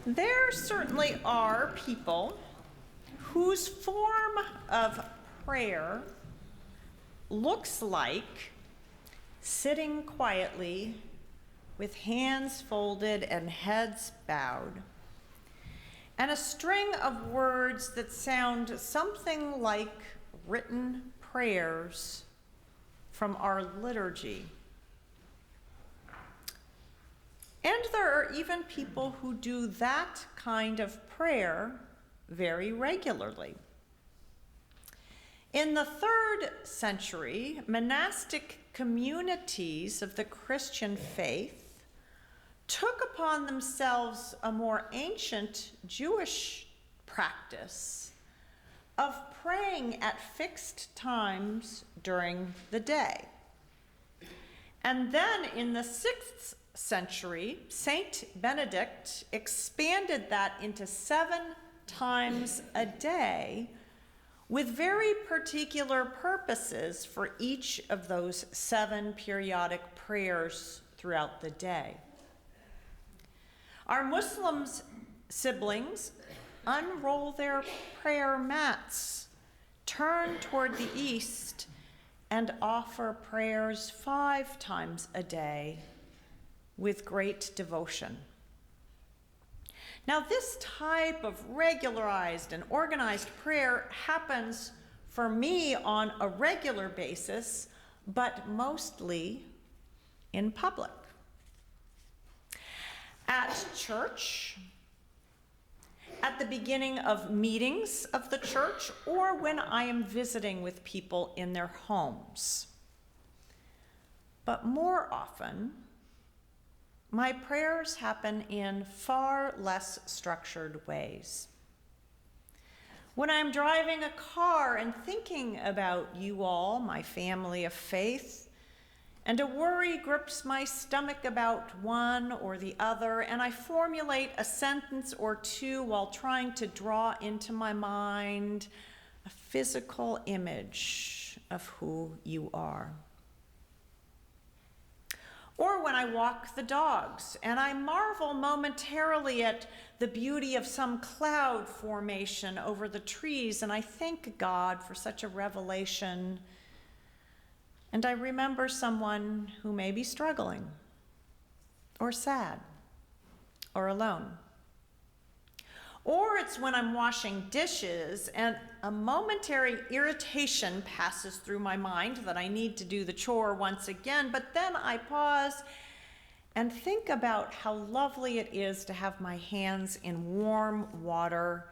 There certainly are people whose form of prayer looks like sitting quietly with hands folded and heads bowed, and a string of words that sound something like written prayers from our liturgy. And there are even people who do that kind of prayer very regularly. In the 3rd century, monastic communities of the Christian faith took upon themselves a more ancient Jewish practice of praying at fixed times during the day. And then in the 6th century, Saint Benedict expanded that into 7 times a day with very particular purposes for each of those 7 periodic prayers throughout the day. Our Muslim siblings unroll their prayer mats, turn toward the east, and offer prayers 5 times a day with great devotion. Now, this type of regularized and organized prayer happens for me on a regular basis, but mostly in public. At church, at the beginning of meetings of the church, or when I am visiting with people in their homes. But more often, my prayers happen in far less structured ways. When I'm driving a car and thinking about you all, my family of faith, and a worry grips my stomach about one or the other, and I formulate a sentence or two while trying to draw into my mind a physical image of who you are. Or when I walk the dogs and I marvel momentarily at the beauty of some cloud formation over the trees, and I thank God for such a revelation, and I remember someone who may be struggling or sad or alone. Or it's when I'm washing dishes and a momentary irritation passes through my mind that I need to do the chore once again, but then I pause and think about how lovely it is to have my hands in warm water,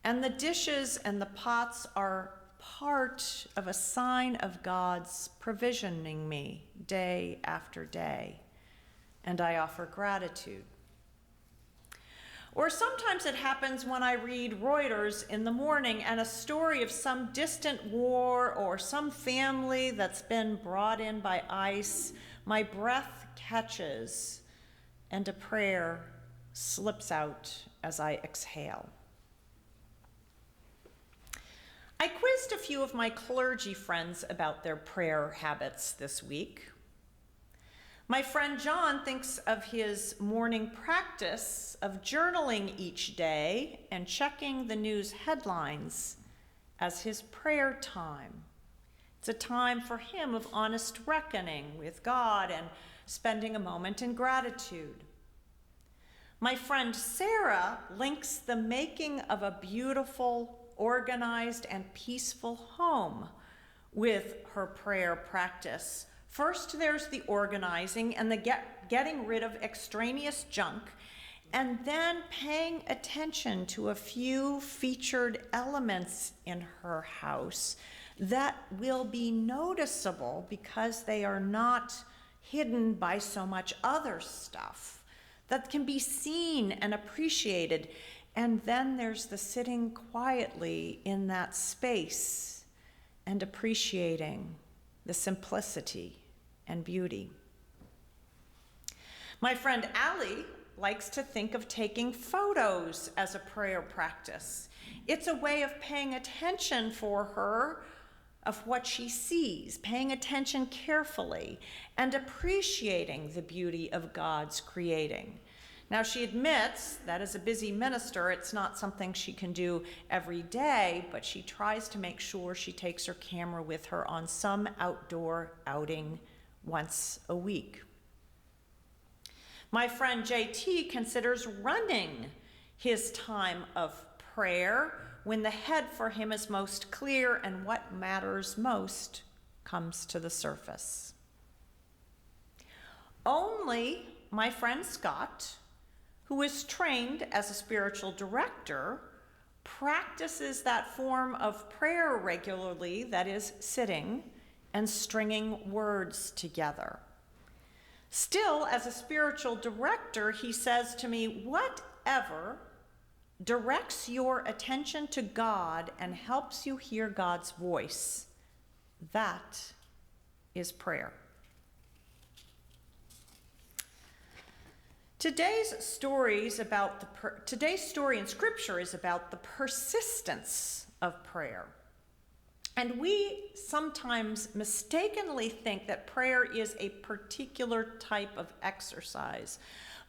and the dishes and the pots are part of a sign of God's provisioning me day after day, and I offer gratitude. Or sometimes it happens when I read Reuters in the morning and a story of some distant war or some family that's been brought in by ice. My breath catches and a prayer slips out as I exhale. I quizzed a few of my clergy friends about their prayer habits this week. My friend John thinks of his morning practice of journaling each day and checking the news headlines as his prayer time. It's a time for him of honest reckoning with God and spending a moment in gratitude. My friend Sarah links the making of a beautiful, organized, and peaceful home with her prayer practice. First, there's the organizing and the getting rid of extraneous junk, and then paying attention to a few featured elements in her house that will be noticeable because they are not hidden by so much other stuff that can be seen and appreciated. And then there's the sitting quietly in that space and appreciating the simplicity and beauty. My friend Allie likes to think of taking photos as a prayer practice. It's a way of paying attention for her of what she sees, paying attention carefully, and appreciating the beauty of God's creating. Now, she admits that as a busy minister, it's not something she can do every day, but she tries to make sure she takes her camera with her on some outdoor outing once a week. My friend JT considers running his time of prayer when the head for him is most clear and what matters most comes to the surface. Only my friend Scott, who is trained as a spiritual director, practices that form of prayer regularly, that is, sitting and stringing words together. Still, as a spiritual director, he says to me, whatever directs your attention to God and helps you hear God's voice, that is prayer. Today's story in Scripture is about the persistence of prayer. And we sometimes mistakenly think that prayer is a particular type of exercise.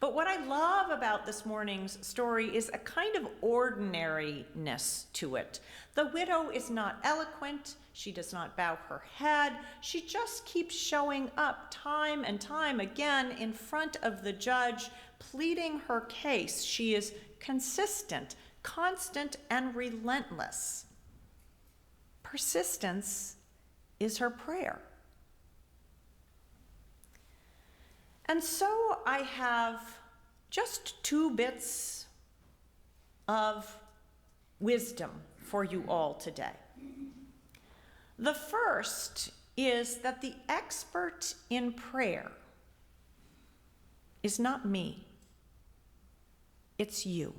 But what I love about this morning's story is a kind of ordinariness to it. The widow is not eloquent. She does not bow her head. She just keeps showing up time and time again in front of the judge, pleading her case. She is consistent, constant, and relentless. Persistence is her prayer. And so I have just 2 bits of wisdom for you all today. The first is that the expert in prayer is not me, it's you.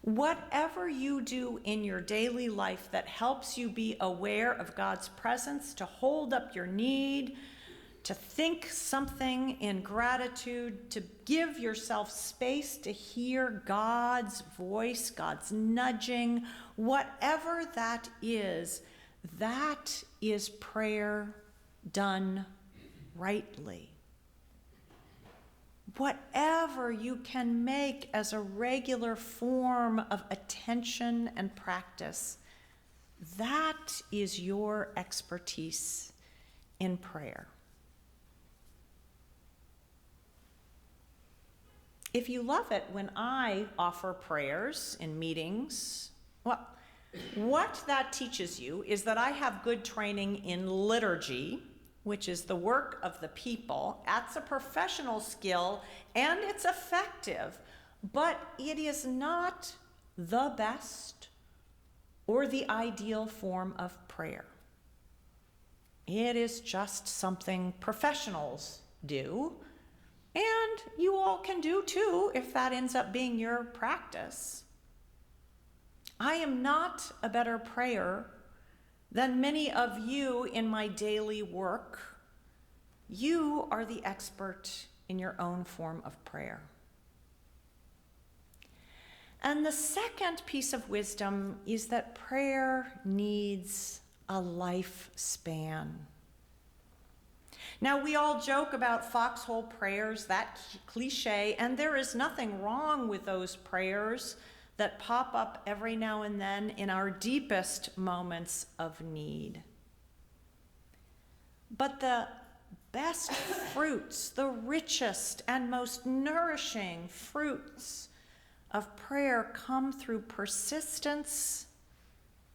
Whatever you do in your daily life that helps you be aware of God's presence, to hold up your need, to think something in gratitude, to give yourself space to hear God's voice, God's nudging, whatever that is prayer done rightly. Whatever you can make as a regular form of attention and practice, that is your expertise in prayer. If you love it when I offer prayers in meetings, well, what that teaches you is that I have good training in liturgy, which is the work of the people. That's a professional skill, and it's effective, but it is not the best or the ideal form of prayer. It is just something professionals do, and you all can do too if that ends up being your practice. I am not a better prayer than many of you in my daily work. You are the expert in your own form of prayer. And the second piece of wisdom is that prayer needs a lifespan. Now, we all joke about foxhole prayers, that cliche, and there is nothing wrong with those prayers that pop up every now and then in our deepest moments of need. But the best fruits, the richest and most nourishing fruits of prayer come through persistence,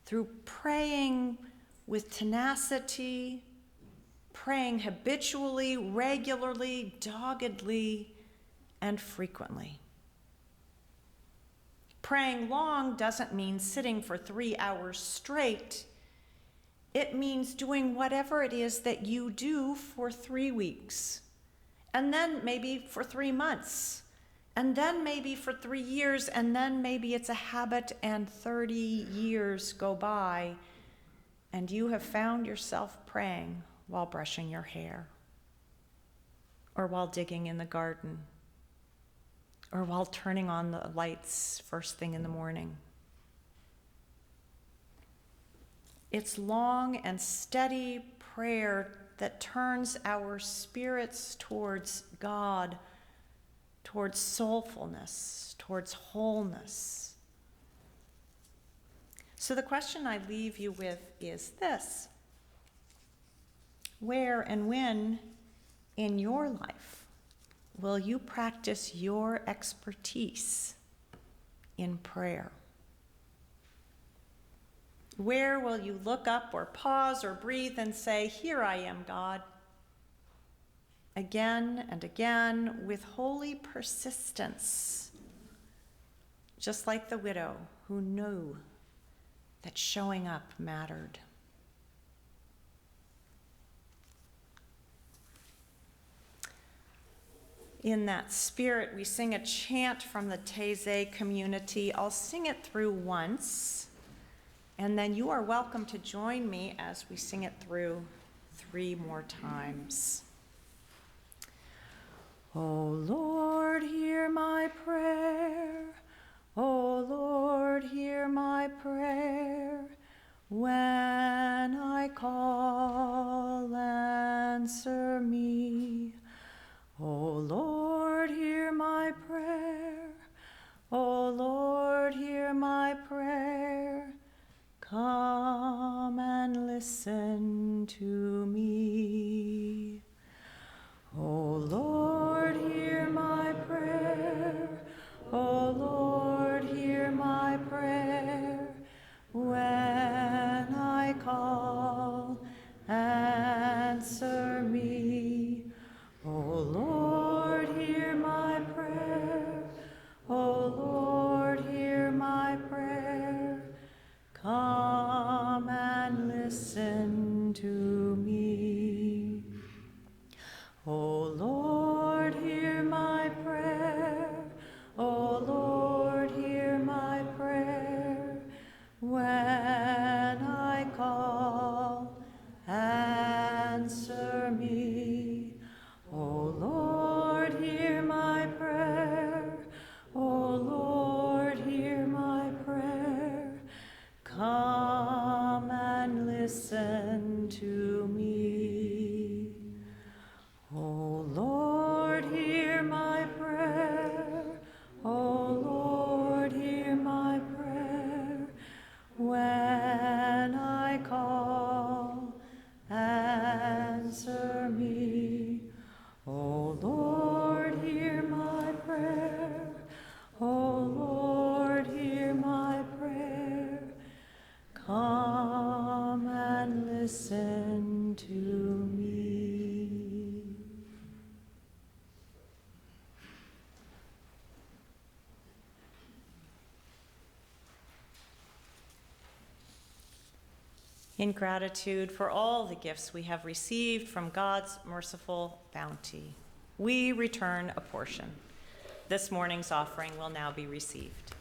through praying with tenacity, praying habitually, regularly, doggedly, and frequently. Praying long doesn't mean sitting for 3 hours straight. It means doing whatever it is that you do for 3 weeks, and then maybe for 3 months, and then maybe for 3 years, and then maybe it's a habit and 30 years go by, and you have found yourself praying while brushing your hair, or while digging in the garden, or while turning on the lights first thing in the morning. It's long and steady prayer that turns our spirits towards God towards soulfulness, towards wholeness. So the question I leave you with is this: where and when in your life will you practice your expertise in prayer? Where will you look up or pause or breathe and say, "Here I am, God," again and again with holy persistence, just like the widow who knew that showing up mattered? In that spirit, we sing a chant from the Taizé community. I'll sing it through once, and then you are welcome to join me as we sing it through 3 more times. O Lord, hear my prayer. O Lord, hear my prayer. When I call, answer me. O Lord, hear my prayer. O Lord, hear my prayer. Come and listen to me. O Lord, hear my prayer. O Lord, hear my prayer. When I call, answer me. O Lord, hear my prayer. O Lord, hear my prayer. Come and listen to me. O Lord, hear my prayer. O Lord, hear my prayer. When I call, answer me. O Lord, hear my prayer. O Lord, hear my prayer. Come and listen to me. O Lord, hear my prayer. O Lord, hear my prayer. When I call, answer me. O Lord, hear my prayer. O Lord, hear my prayer. Come and listen to me. In gratitude for all the gifts we have received from God's merciful bounty, we return a portion. This morning's offering will now be received.